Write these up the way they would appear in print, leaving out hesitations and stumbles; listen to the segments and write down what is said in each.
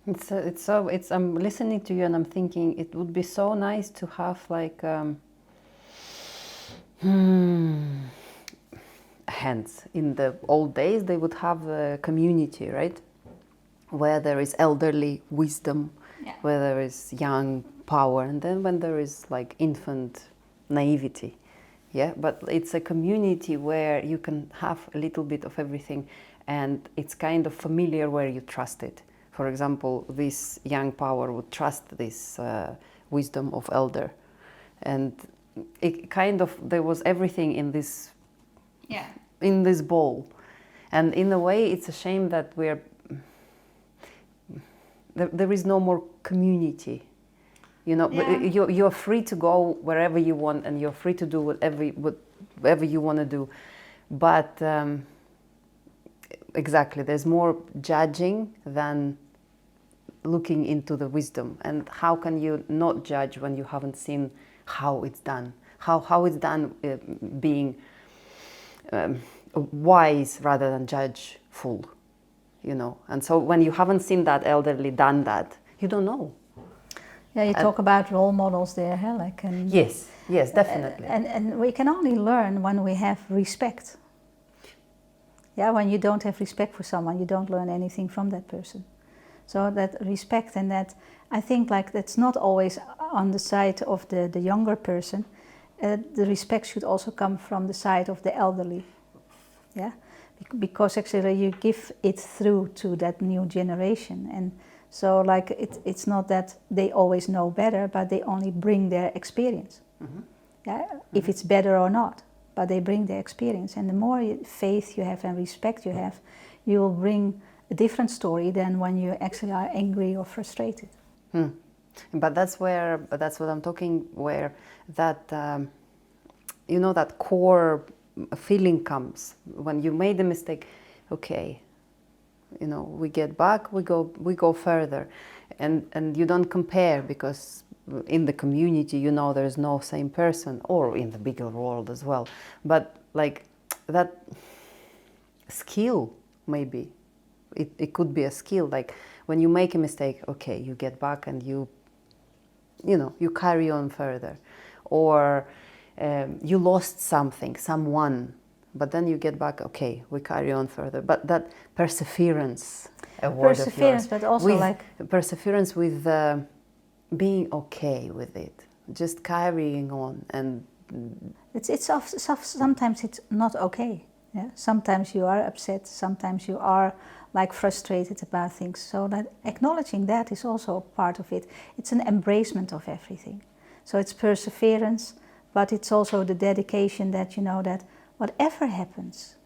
I'm listening to you and I'm thinking it would be so nice to have like hence in the old days they would have a community, right, where there is elderly wisdom, where there is young power, and then when there is like infant naivety. Yeah, but it's a community where you can have a little bit of everything, and it's kind of familiar where you trust it. For example, this young power would trust this wisdom of elder, and it kind of, there was everything in this bowl. And in a way it's a shame that there is no more community, you know. You're free to go wherever you want, and you're free to do whatever you want to do, but exactly, there's more judging than looking into the wisdom. And how can you not judge when you haven't seen how it's done, how it's done, being wise rather than judgeful, you know. And so when you haven't seen that elderly done that, you don't know. Yeah, you talk about role models there, huh? Like, and yes, definitely. And we can only learn when we have respect. Yeah, when you don't have respect for someone, you don't learn anything from that person. So that respect, and that, I think, like, that's not always on the side of the younger person. The respect should also come from the side of the elderly. Yeah, because actually you give it through to that new generation. And so, like, it's not that they always know better, but they only bring their experience. Mm-hmm. Yeah, if it's better or not, but they bring their experience. And the more faith you have and respect you have, you will bring a different story than when you actually are angry or frustrated. But that's what I'm talking, where that you know, that core feeling comes when you made a mistake. Okay, you know, we get back, we go further, and you don't compare, because in the community, you know, there's no same person, or in the bigger world as well. But like that skill, maybe it could be a skill. Like when you make a mistake, okay, you get back and you know, you carry on further. Or you lost someone, but then you get back, okay, we carry on further. But that perseverance, But also like perseverance with being okay with it, just carrying on. And sometimes it's not okay. Yeah? Sometimes you are upset, sometimes you are like frustrated about things. So that acknowledging that is also part of it. It's an embracement of everything. So it's perseverance, but it's also the dedication that you know that whatever happens,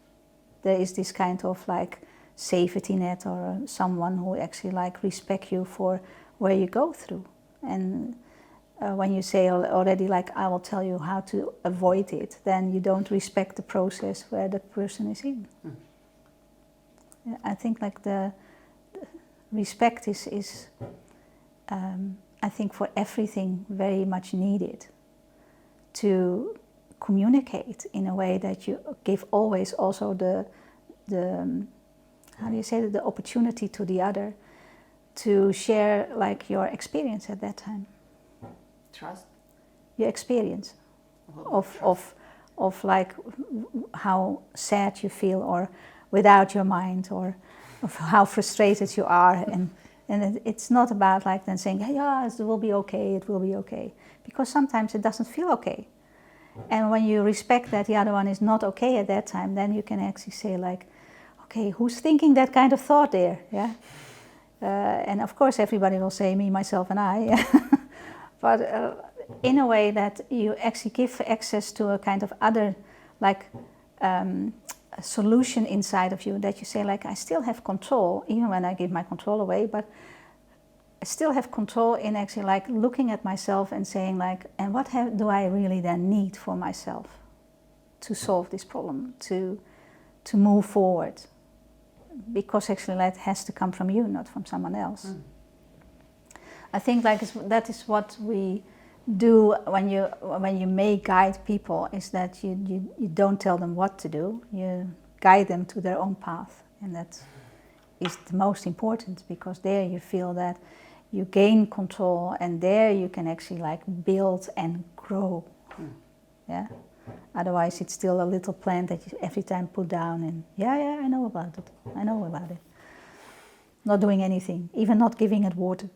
there is this kind of like safety net, or someone who actually like respect you for where you go through. And when you say already like, I will tell you how to avoid it, then you don't respect the process where the person is in. I think like the respect is I think for everything very much needed to communicate in a way that you give always also the how do you say it, the opportunity to the other to share like your experience at that time. Trust? Your experience of like how sad you feel, or without your mind, or of how frustrated you are. And it's not about like then saying, hey, yeah, it will be okay, because sometimes it doesn't feel okay. And when you respect that the other one is not okay at that time, then you can actually say like, okay, who's thinking that kind of thought there? Yeah. And of course everybody will say me, myself and I. But in a way that you actually give access to a kind of other like a solution inside of you, that you say like, I still have control, even when I give my control away, but I still have control in actually like looking at myself and saying like, and what do I really then need for myself to solve this problem, to move forward? Because actually that has to come from you, not from someone else. I think like that is what we do when you may guide people, is that you don't tell them what to do, you guide them to their own path, and is the most important, because there you feel that you gain control, and there you can actually like build and grow. Yeah. Otherwise, it's still a little plant that you every time put down and I know about it. I know about it. Not doing anything, even not giving it water.